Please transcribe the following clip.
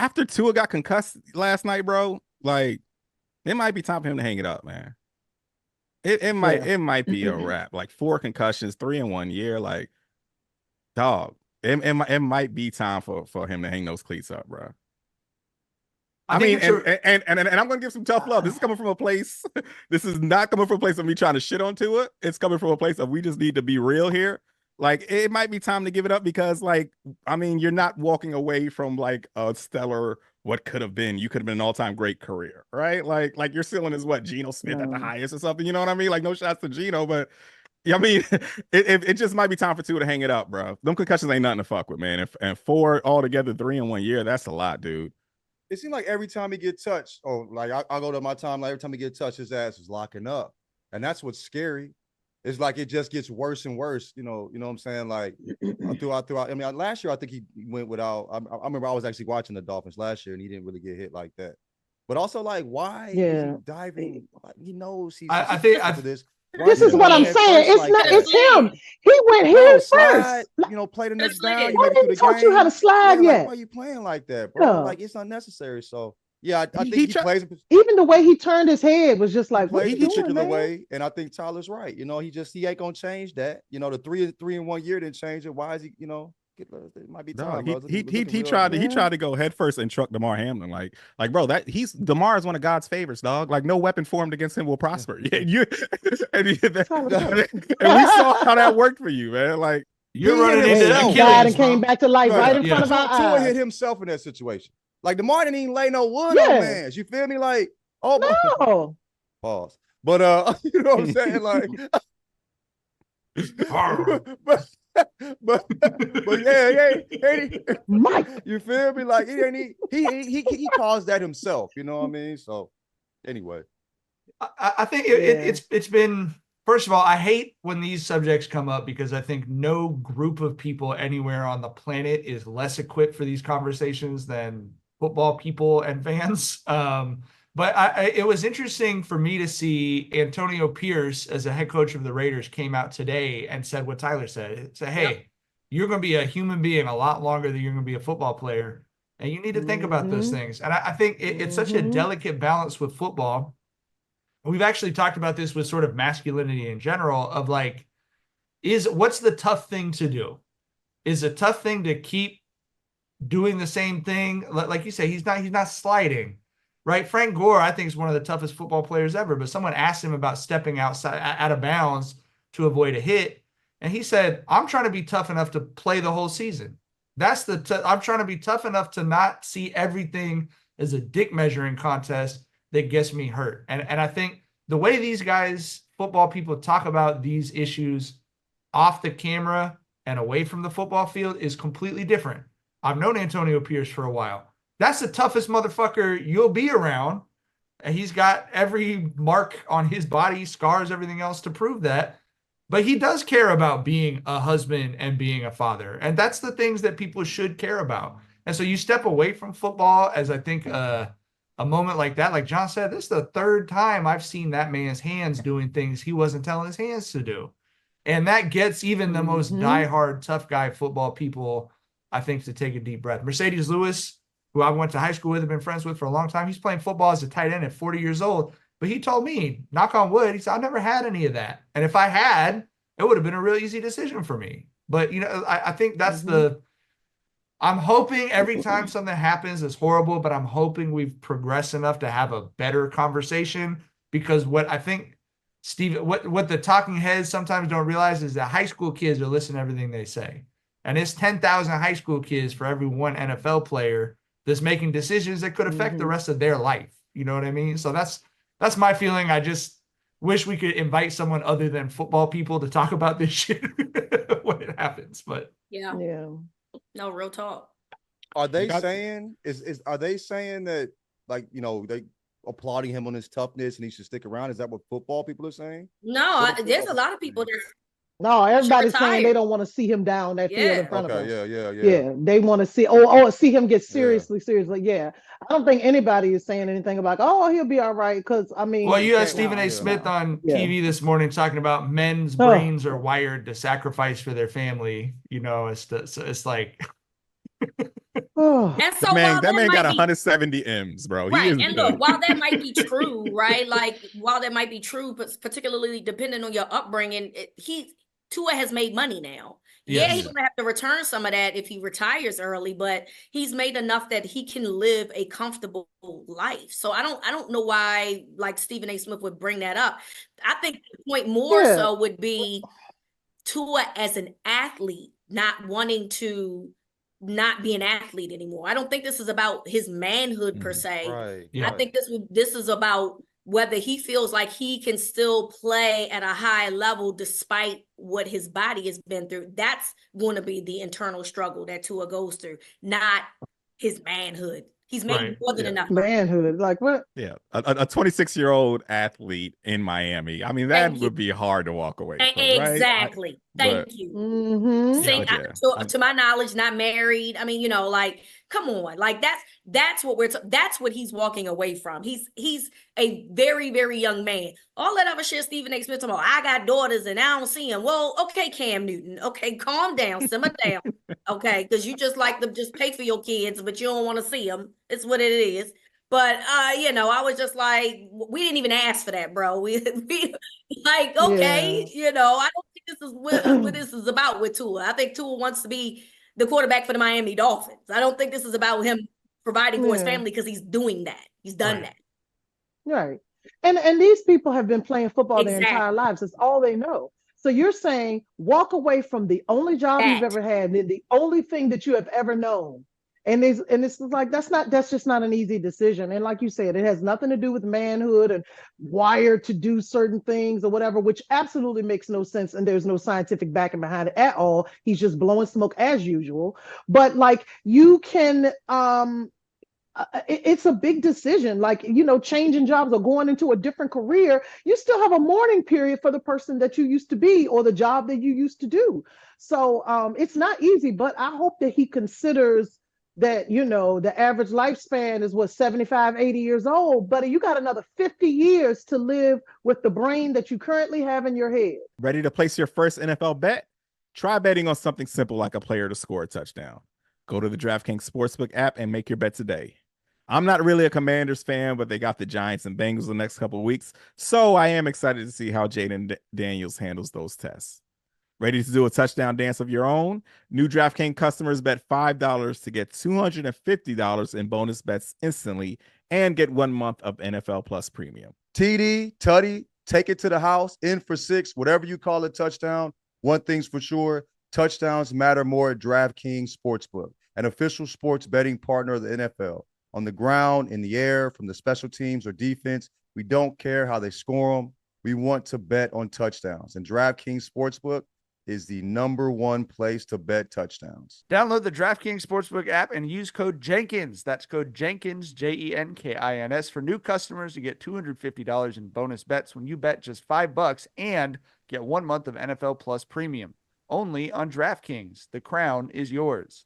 after Tua got concussed last night, bro, like it might be time for him to hang it up, man. Yeah. It might be a wrap. Like 4 concussions, 3 in 1 year. Like, dog, it might be time for him to hang those cleats up, bro. I I think mean, it's a and I'm gonna give some tough love. This is coming from a place. This is not coming from a place of me trying to shit onto it. It's coming from a place of we just need to be real here. Like it might be time to give it up because, like, I mean, you're not walking away from like a stellar what could have been. You could have been an all-time great career, right? Like your ceiling is what Geno Smith at the No. highest or something. You know what I mean? Like no shots to Geno, but yeah, I mean, it just might be time for Tua to hang it up, bro. Them concussions ain't nothing to fuck with, man. And four altogether, 3 in 1 year, that's a lot, dude. It seemed like every time he get touched, or like I go to my time, like every time he get touched, his ass is locking up, and that's what's scary. It's like it just gets worse and worse. You know what I'm saying? Like throughout. I mean, last year I think he went without. I remember I was actually watching the Dolphins last year, and he didn't really get hit like that. But also, like, why is he Yeah. diving? Like, he knows he's I think for this. Why This he is what going I'm head saying. first It's like not. that? It's him. He went No, here slide, first. play the next Just like down. it. You I make it through didn't the taught you how game. to slide Yeah, like, yet. why are you playing like that, bro? Yeah. Like, it's unnecessary. So, yeah, I think He he tried. plays Even the way he turned his head was just he like, "What plays you a doing, particular man?" way, and I think Tyler's right. You know, he ain't gonna change that. You know, the 3 in 1 year didn't change it. Why is he? You know, it might be time, Dog, bro. It's looking real tried to ugly. he Yeah. tried to go head first and truck Damar Hamlin bro, that he's Damar is one of God's favorites, dog. Like no weapon formed against him will prosper. Yeah, you and, Tyler Perry. and we saw how that worked for you, man. Like you're He hit running into Hey, he himself. died Achilles, and came bro. back to life right in Yeah. front of our Tua hit eyes. himself in that situation. Like DeMar didn't even lay no wood on Yeah. man. You feel me? Like, oh, No. pause. But you know what I'm saying? Like, but but yeah, Mike. you feel me? Like he caused that himself. You know what I mean? So anyway, I think Yeah. it's been, first of all, I hate when these subjects come up because I think no group of people anywhere on the planet is less equipped for these conversations than football people and fans. But it was interesting for me to see Antonio Pierce as a head coach of the Raiders came out today and said what Tyler said. Say, hey, you're going to be a human being a lot longer than you're going to be a football player. And you need to think about those Mhm. things. And I think it's such a Mhm. delicate balance with football. We've actually talked about this with sort of masculinity in general of like, what's the tough thing to do? Is a tough thing to keep doing the same thing? Like you say, he's not sliding, right? Frank Gore, I think, is one of the toughest football players ever, but someone asked him about stepping outside out of bounds to avoid a hit. And he said, I'm trying to be tough enough to play the whole season. I'm trying to be tough enough to not see everything as a dick measuring contest that gets me hurt. And I think the way these guys, football people, talk about these issues off the camera and away from the football field is completely different. I've known Antonio Pierce for a while. That's the toughest motherfucker you'll be around. And he's got every mark on his body, scars, everything else to prove that. But he does care about being a husband and being a father. And that's the things that people should care about. And so you step away from football as I think a moment like that, like John said, this is the third time I've seen that man's hands doing things he wasn't telling his hands to do. And that gets even the most diehard tough guy football people, I think, to take a deep breath. Mercedes Lewis, who I went to high school with and been friends with for a long time, he's playing football as a tight end at 40 years old. But he told me, knock on wood, he said, I've never had any of that. And if I had, it would have been a real easy decision for me. But, you know, I think that's I'm hoping every time something happens that's horrible, but I'm hoping we've progressed enough to have a better conversation because what I think, Steve, what the talking heads sometimes don't realize is that high school kids are listening to everything they say. And it's 10,000 high school kids for every one NFL player that's making decisions that could affect the rest of their life. You know what I mean? So that's my feeling. I just wish we could invite someone other than football people to talk about this shit when it happens. But Yeah. No, real talk. are they saying are they saying that, like, you know, they applauding him on his toughness and he should stick around? Is that what football people are saying? No, there's a lot of people that No, everybody's saying they retired. don't want to see him down that field in front of Okay, them. yeah. Yeah, they want to see see him get seriously. Yeah. I don't think anybody is saying anything about, oh, he'll be all right. Because I mean, well, you had can't Stephen A. yeah. Smith on TV this morning talking about men's Oh. brains are wired to sacrifice for their family. You know, it's like Oh, And so while That that man got might be 170 M's, bro. He right, is and good. look, while that might be true, right? Like while that might be true, but particularly depending on your upbringing, Tua has made money now. Yeah, Yes. he's gonna have to return some of that if he retires early, but he's made enough that he can live a comfortable life. So I don't know why like Stephen A. Smith would bring that up. I think the point more Yeah. so would be Tua as an athlete not wanting to not be an athlete anymore. I don't think this is about his manhood per se. Right. Yeah. I think this is about whether he feels like he can still play at a high level despite what his body has been through. That's going to be the internal struggle that Tua goes through, not his manhood. He's made Right. more than Yeah. enough. manhood. Like what? Yeah, a 26-year-old athlete in Miami. I mean, that Thank you. would be hard to walk away from, right? Exactly. Thank But you. Mm-hmm. Saying, but yeah. to my knowledge, not married. I mean, like, come on, like that's what that's what he's walking away from. He's a very, very young man. All that other shit Stephen A. Smith talking about, I got daughters and I don't see them. Well, okay, Cam Newton. Okay, calm down, simmer down. Okay, because you just like to just pay for your kids, but you don't want to see them. It's what it is. But I was just like, we didn't even ask for that, bro. We like, okay, I don't think this is what this is about with Tua. I think Tua wants to be the quarterback for the Miami Dolphins. I don't think this is about him providing for his family because he's doing that. He's done that. Right. And these people have been playing football their Exactly. entire lives. It's all they know. So you're saying walk away from the only job you've ever had, and the only thing that you have ever known. And it's like that's just not an easy decision. And like you said, it has nothing to do with manhood and wired to do certain things or whatever, which absolutely makes no sense. And there's no scientific backing behind it at all. He's just blowing smoke as usual. But like you can it's a big decision, like changing jobs or going into a different career. You still have a mourning period for the person that you used to be or the job that you used to do. So it's not easy, but I hope that he considers that the average lifespan is 75, 80 years old, but you got another 50 years to live with the brain that you currently have in your head. Ready to place your first NFL bet? Try betting on something simple like a player to score a touchdown. Go to the DraftKings Sportsbook app and make your bet today. I'm not really a Commanders fan, but they got the Giants and Bengals the next couple of weeks, so I am excited to see how Jaden Daniels handles those tests. Ready to do a touchdown dance of your own? New DraftKings customers bet $5 to get $250 in bonus bets instantly and get 1 month of NFL Plus Premium. TD, Tutty, take it to the house, in for 6, whatever you call a touchdown. One thing's for sure, touchdowns matter more at DraftKings Sportsbook, an official sports betting partner of the NFL. On the ground, in the air, from the special teams or defense, we don't care how they score them. We want to bet on touchdowns. And DraftKings Sportsbook is the #1 place to bet touchdowns. Download the DraftKings Sportsbook app and use code Jenkins. That's code Jenkins, Jenkins, for new customers to get $250 in bonus bets when you bet just $5 and get 1 month of NFL Plus Premium. Only on DraftKings. The crown is yours.